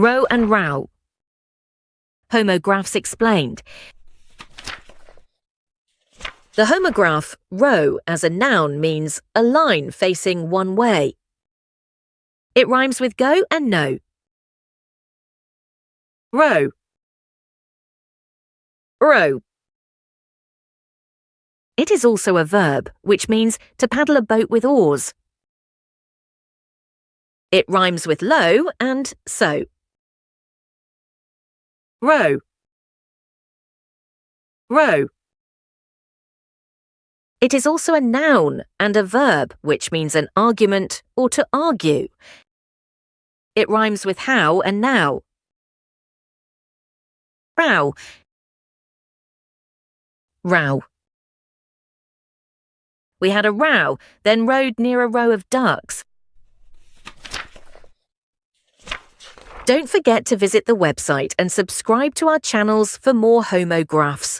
Row and row. Homographs Explained. The homograph row as a noun means a line facing one way. It rhymes with go and no. Row. Row. It is also a verb, which means to paddle a boat with oars. It rhymes with low and so. Row. Row. It is also a noun and a verb, which means an argument or to argue. It rhymes with how and now. Row. Row. We had a row, then rowed near a row of ducks. Don't forget to visit the website and subscribe to our channels for more homographs.